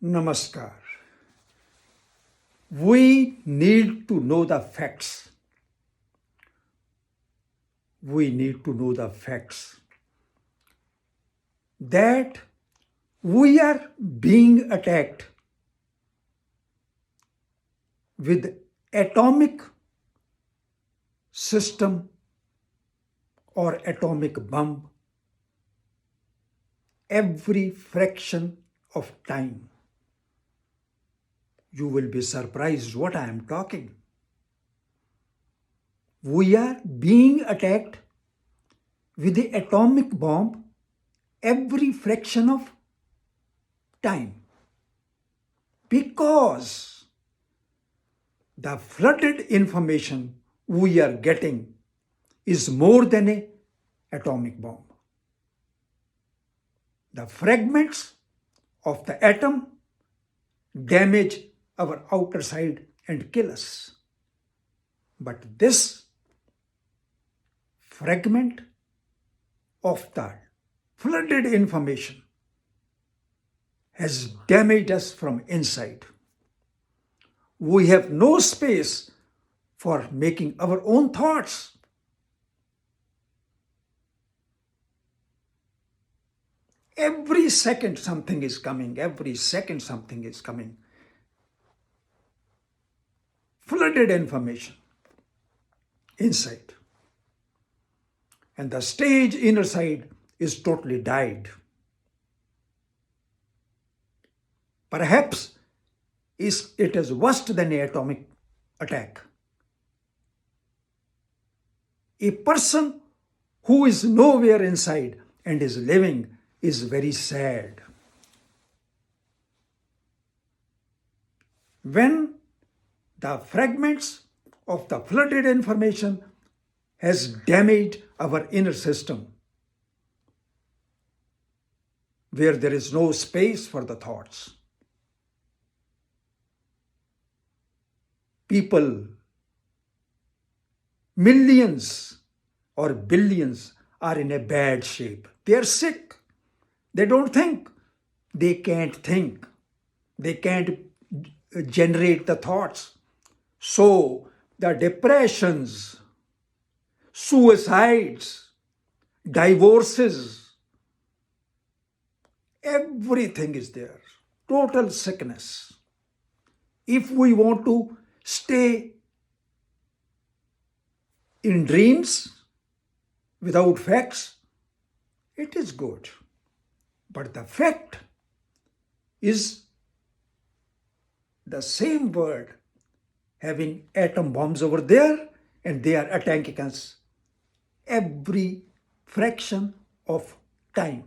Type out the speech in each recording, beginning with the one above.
Namaskar. We need to know the facts. We need to know the facts that we are being attacked with atomic system or atomic bomb every fraction of time. You will be surprised what I am talking. We are being attacked with the atomic bomb every fraction of time because the flooded information we are getting is more than an atomic bomb. The fragments of the atom damage our outer side and kill us. But this fragment of the flooded information has damaged us from inside. We have no space for making our own thoughts. Every second something is coming. Every second something is coming. Flooded information inside. And the stage inner side is totally died. Perhaps it is worse than an atomic attack. A person who is nowhere inside and is living is very sad. When the fragments of the flooded information has damaged our inner system, where there is no space for the thoughts. People, millions or billions, are in a bad shape. They are sick. They don't think. They can't think. They can't generate the thoughts. So the depressions, suicides, divorces, everything is there. Total sickness. If we want to stay in dreams without facts, it is good. But the fact is the same word having atom bombs over there, and they are attacking us every fraction of time.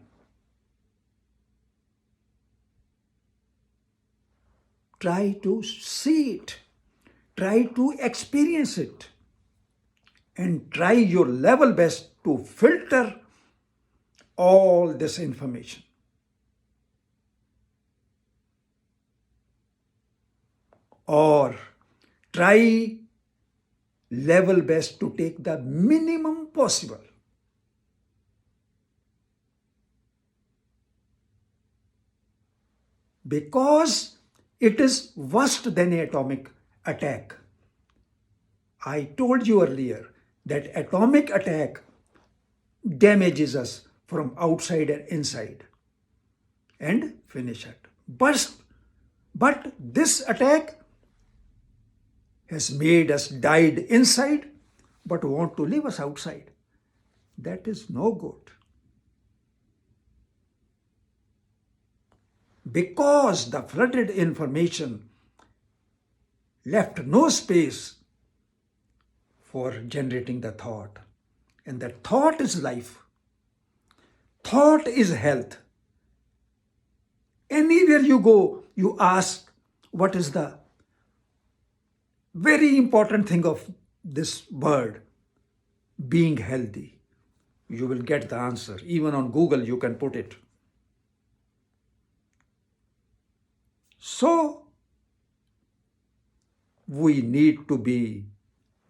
Try to see it. Try to experience it. And try your level best to filter all this information. Or try level best to take the minimum possible. Because it is worse than an atomic attack. I told you earlier that atomic attack damages us from outside and inside and finish it. But this attack has made us died inside but want to leave us outside. That is no good. Because the flooded information left no space for generating the thought. And that thought is life. Thought is health. Anywhere you go, you ask, what is the very important thing of this word? Being healthy. You will get the answer. Even on Google, you can put it. So, we need to be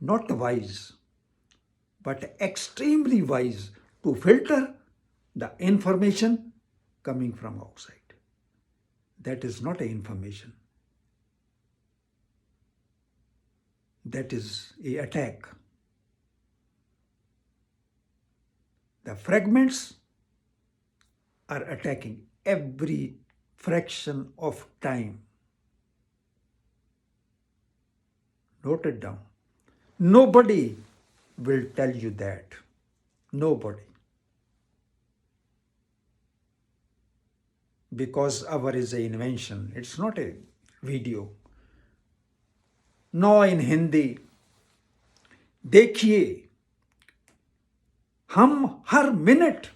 not wise, but extremely wise to filter the information coming from outside. That is not an information. That is an attack. The fragments are attacking every fraction of time. Note it down. Nobody will tell you that. Nobody. Because our is an invention. It's not a video. No in Hindi. देखिए, हम हर minute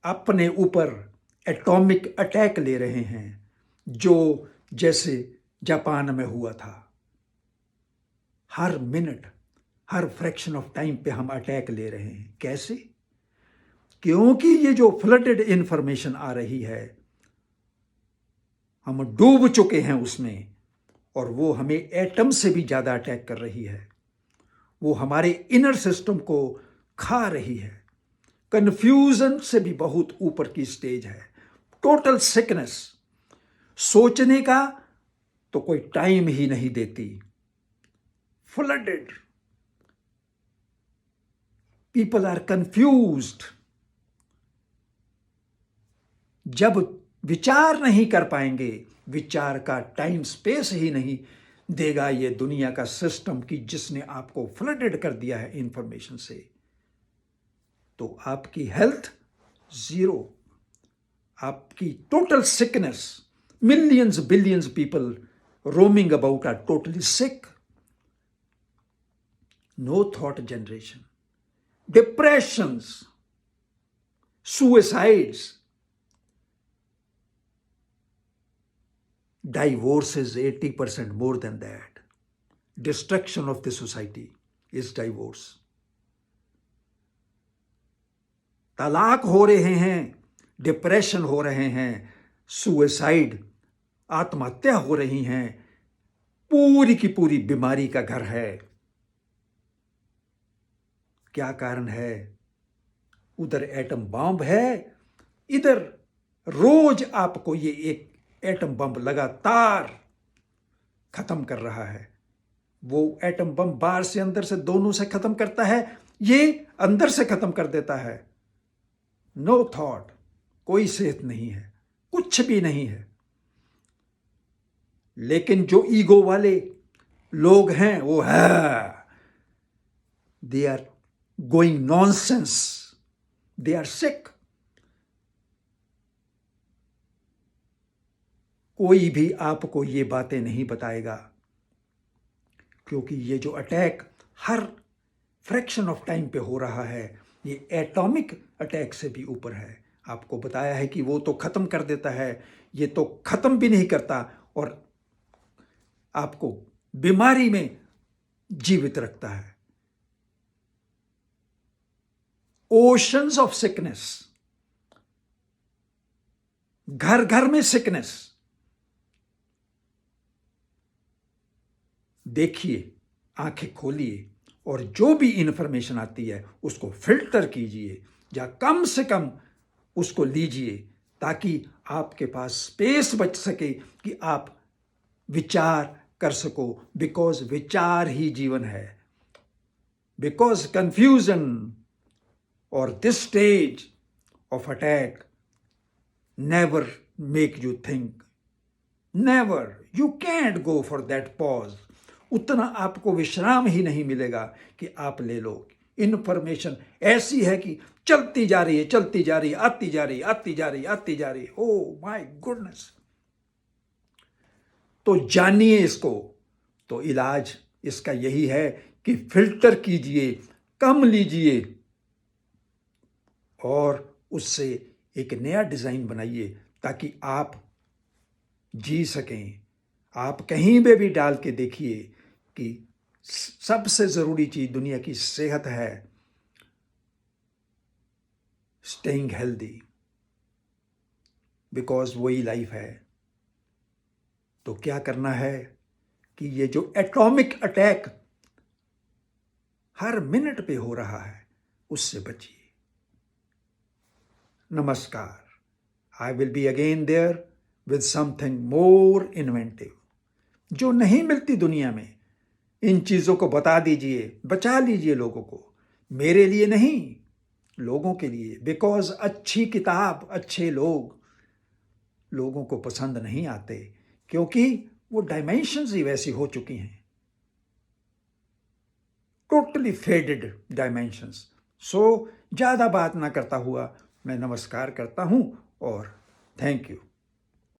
अपने ऊपर atomic attack ले रहे हैं, जो जैसे Japan में हुआ था। हर मिनट, हर फ्रैक्शन ऑफ टाइम पे हम अटैक ले रहे हैं। कैसे? क्योंकि ये जो फ्लडेड इंफॉर्मेशन आ रही है, हम डूब चुके हैं उसमें, और वो हमें एटम से भी ज्यादा अटैक कर रही है। वो हमारे इनर सिस्टम को खा रही है। कंफ्यूजन से भी बहुत ऊपर की स्टेज है। टोटल सिकनेस, सोचने का तो कोई टाइम ही नहीं देती। Flooded, people are confused. जब विचार नहीं कर पाएंगे, विचार का टाइम स्पेस ही नहीं देगा ये दुनिया का सिस्टम की जिसने आपको फ्लडेड कर दिया है इंफॉर्मेशन से, तो आपकी हेल्थ जीरो, आपकी total sickness, millions billions people roaming about are totally sick. No thought generation, depressions, suicides, divorce is 80% more than that. Destruction of the society is divorce. तलाक हो रहे हैं, डिप्रेशन हो रहे हैं, सुसाइड, आत्महत्या हो रही हैं, पूरी की पूरी बीमारी का घर है। क्या कारण है? उधर एटम बम है, इधर रोज आपको ये एक एटम बम लगातार खत्म कर रहा है। वो एटम बम बाहर से अंदर से दोनों से खत्म करता है, ये अंदर से खत्म कर देता है। नो थॉट, कोई सेहत नहीं है, कुछ भी नहीं है। लेकिन जो ईगो वाले लोग हैं वो है, they are going nonsense, they are sick. कोई भी आपको ये बातें नहीं बताएगा, क्योंकि ये जो attack her fraction of time पे हो रहा है, ये एटॉमिक अटैक से भी ऊपर है। आपको बताया है कि वो तो खत्म कर देता है, ये तो खत्म भी नहीं करता और आपको बीमारी में जीवित रखता है। ओशंस ऑफ सिकनेस, घर घर में सिकनेस। देखिए, आंखें खोलिए और जो भी इंफॉर्मेशन आती है उसको फिल्टर कीजिए, या कम से कम उसको लीजिए, ताकि आपके पास स्पेस बच सके कि आप विचार कर सको। बिकॉज विचार ही जीवन है। बिकॉज कंफ्यूजन और this stage of attack never make you think, never, you can't go for that pause. उतना आपको विश्राम ही नहीं मिलेगा कि आप ले लो। इंफॉर्मेशन ऐसी है कि चलती जा रही है, चलती जा रही है, आती जा रही है, आती जा रही है, आती जा रही है। Oh my goodness. तो जानिए इसको। तो इलाज इसका यही है कि फिल्टर कीजिए, कम लीजिए और उससे एक नया डिजाइन बनाइए, ताकि आप जी सकें। आप कहीं पे भी डाल के देखिए कि सबसे जरूरी चीज दुनिया की सेहत है, स्टेइंग हेल्दी, बिकॉज वही लाइफ है। तो क्या करना है कि ये जो एटॉमिक अटैक हर मिनट पे हो रहा है, उससे बचिए। नमस्कार। I will be again there with something more inventive. जो नहीं मिलती दुनिया में, इन चीज़ों को बता दीजिए, बचा लीजिए लोगों को, मेरे लिए नहीं, लोगों के लिए। बिकॉज अच्छी किताब, अच्छे लोग लोगों को पसंद नहीं आते, क्योंकि वो डायमेंशंस ही वैसी हो चुकी हैं, टोटली फेडेड डायमेंशंस। सो ज़्यादा बात ना करता हुआ मैं नमस्कार करता हूँ और थैंक यू।